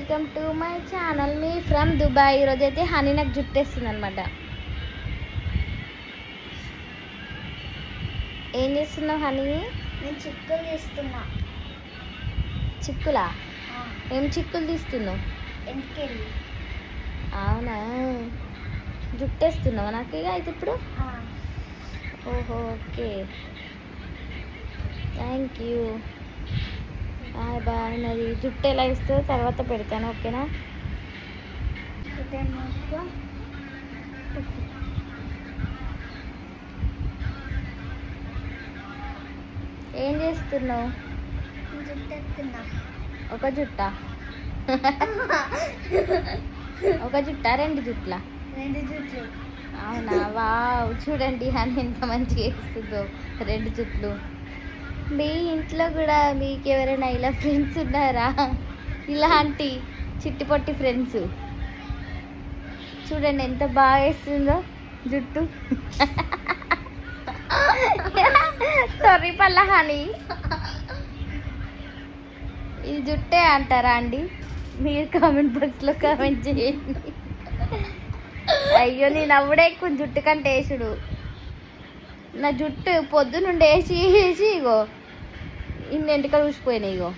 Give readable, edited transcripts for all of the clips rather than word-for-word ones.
Welcome to my channel me from Dubai. ఈరోజు అయితే honey నాకు జుట్టేస్తుంది అనమాట. ఏం చేస్తున్నావు హనీ? నేను చిక్కులు తీస్తున్నా. చిక్కులా? ఏం చిక్కులు తీస్తున్నావు? ఎంటికెళ్ళి. అవునా, జుట్టేస్తున్నావు నాకు ఇక అయితే ఇప్పుడు? ఓహో, okay, thank you. Bye bye. మరి జుట్టు ఎలా ఇస్తుందో తర్వాత పెడతాను, ఓకేనా? ఏం చేస్తున్నావు? జుట్టు ఎత్తున్నా. ఒక జుట్టా? ఒక జుట్టా, రెండు జుట్లా? రెండు జుట్లు. అవునా, వావ్, చూడండి అని ఎంత మంచిగా వేస్తుందో. రెండు జుట్లు. మీ ఇంట్లో కూడా మీకు ఎవరైనా ఇలా ఫ్రెండ్స్ ఉన్నారా? ఇలాంటి చిట్టి పొట్టి ఫ్రెండ్స్ చూడండి ఎంత బాగా వేస్తుందో జుట్టు. సారీ పల్ల హనీ, ఇది జుట్టే అంటారా అండి? మీరు కామెంట్ బాక్స్లో కామెంట్ చేయండి. అయ్యో, నేను అప్పుడే ఎక్కువ జుట్టు కంటే వేసుడు. నా జుట్టు పొద్దునుండి వేసి వేసి ఇగో ఇన్నెంటికలు ఊసిపోయినాయి. ఇగో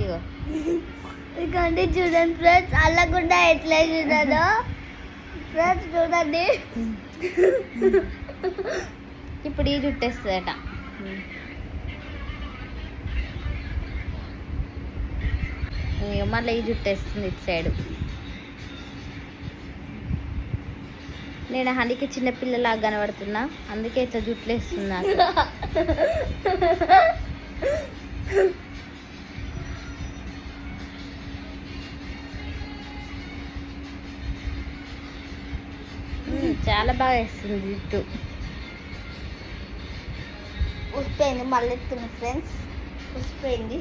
ఇగో ఇకండి చూడండి ఫ్రెండ్స్, అల్లకుండా ఎట్లా చూడదో ఫ్రెండ్స్ చూడండి. ఇప్పుడు ఈ జుట్టు వేస్తుందట. మళ్ళీ ఈ జుట్టు వేస్తుంది ఇటు సైడు. నేను హనీకి చిన్నపిల్లలాగా కనబడుతున్నా, అందుకే ఇట్లా జుట్లు వేస్తున్నా. చాలా బాగా వేస్తుంది జుట్టు. ఉసిపోయింది, మళ్ళీ ఎత్తున్నా ఫ్రెండ్స్. ఉసిపోయింది,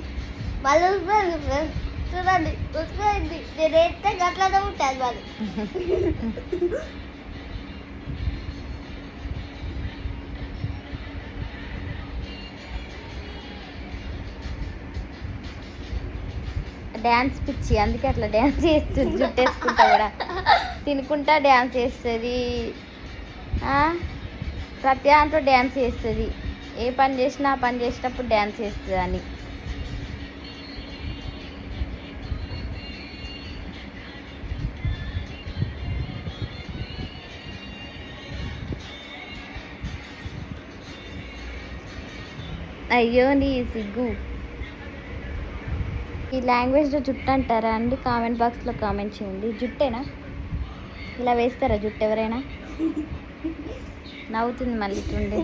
మళ్ళీ ఉసిపోయింది ఫ్రెండ్స్. చూడండి ఉసిపోయింది. నేను ఎత్తే గట్లనే ఉంటుంది మరి. డ్యాన్స్ పిచ్చి, అందుకే అట్లా డ్యాన్స్ చేస్తుంది. జుట్టేసుకుంటా కూడా తినుకుంటా డ్యాన్స్ చేస్తుంది. ప్రతి దాంట్లో డ్యాన్స్ చేస్తుంది. ఏ పని చేసినా ఆ పని చేసినప్పుడు డ్యాన్స్ చేస్తుంది అని. అయ్యో నీ సిగ్గు. ఈ లాంగ్వేజ్లో జుట్టు అంటారా అండి? కామెంట్ బాక్స్లో కామెంట్ చేయండి. జుట్టేనా? ఇలా వేస్తారా జుట్టు ఎవరైనా? నవ్వుతుంది మళ్ళీ చూడండి.